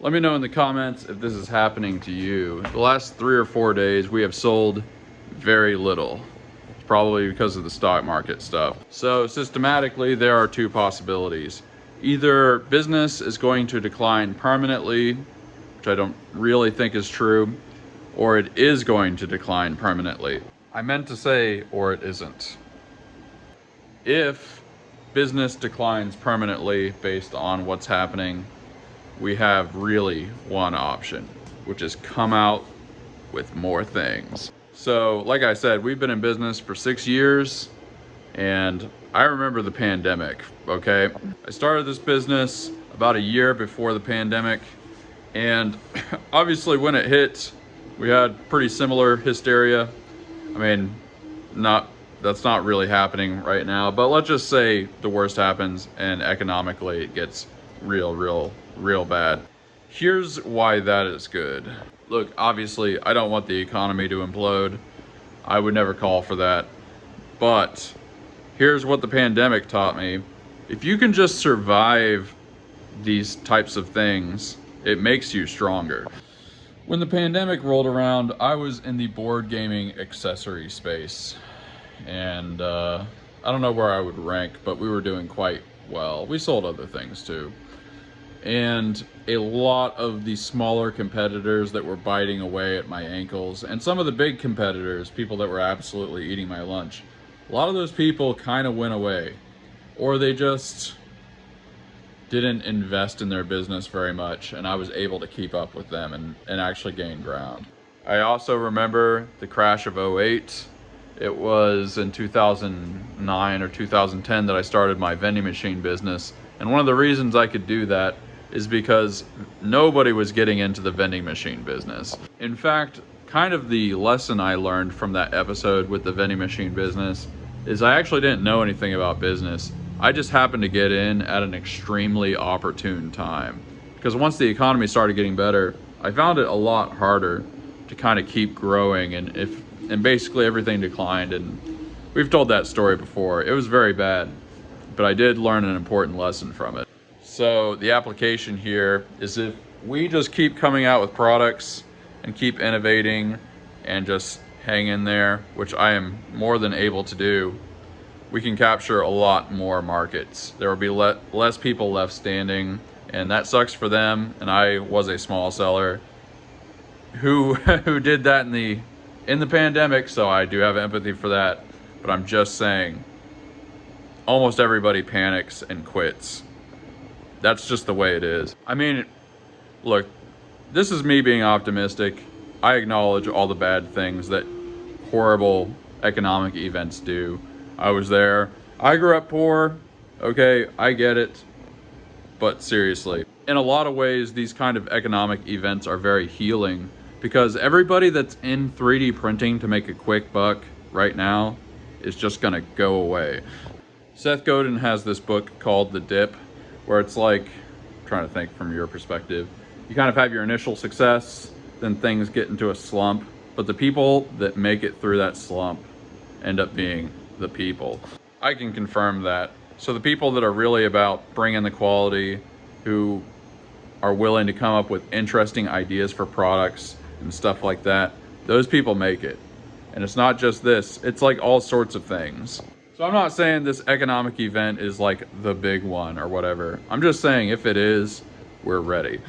Let me know in the comments if this is happening to you. The last 3 or 4 days, we have sold very little. It's probably because of the stock market stuff. So systematically, there are 2 possibilities. Either business is going to decline permanently, which I don't really think is true, or it is going to decline permanently. I meant to say, or it isn't. If business declines permanently based on what's happening, we have really one option, which is come out with more things. So, like I said, we've been in business for 6 years, and I remember the pandemic, okay? I started this business about a year before the pandemic, and obviously when it hit, we had pretty similar hysteria. I mean, that's not really happening right now, but let's just say the worst happens and economically it gets real bad. Here's why that is good. Look, obviously I don't want the economy to implode. I would never call for that. But here's what the pandemic taught me. If you can just survive these types of things, it makes you stronger. When the pandemic rolled around, I was in the board gaming accessory space. And I don't know where I would rank, but we were doing quite well. We sold other things too. And a lot of the smaller competitors that were biting away at my ankles, and some of the big competitors, people that were absolutely eating my lunch, a lot of those people kind of went away, or they just didn't invest in their business very much, and I was able to keep up with them and actually gain ground. I also remember the crash of '08. It was in 2009 or 2010 that I started my vending machine business. And one of the reasons I could do that is because nobody was getting into the vending machine business. In fact, kind of the lesson I learned from that episode with the vending machine business is I actually didn't know anything about business. I just happened to get in at an extremely opportune time. Because once the economy started getting better, I found it a lot harder to kind of keep growing, and basically everything declined, and we've told that story before. It was very bad, but I did learn an important lesson from it. So the application here is if we just keep coming out with products and keep innovating and just hang in there, which I am more than able to do, we can capture a lot more markets. There will be less people left standing, and that sucks for them. And I was a small seller who did that in the pandemic, so I do have empathy for that. But I'm just saying, almost everybody panics and quits. That's just the way it is. I mean, look, this is me being optimistic. I acknowledge all the bad things that horrible economic events do. I was there. I grew up poor. Okay, I get it. But seriously, in a lot of ways, these kind of economic events are very healing, because everybody that's in 3D printing to make a quick buck right now is just gonna go away. Seth Godin has this book called The Dip, where it's like, I'm trying to think from your perspective, you kind of have your initial success, then things get into a slump, but the people that make it through that slump end up being the people. I can confirm that. So the people that are really about bringing the quality, who are willing to come up with interesting ideas for products and stuff like that, those people make it. And it's not just this, it's like all sorts of things. So I'm not saying this economic event is like the big one or whatever. I'm just saying if it is, we're ready.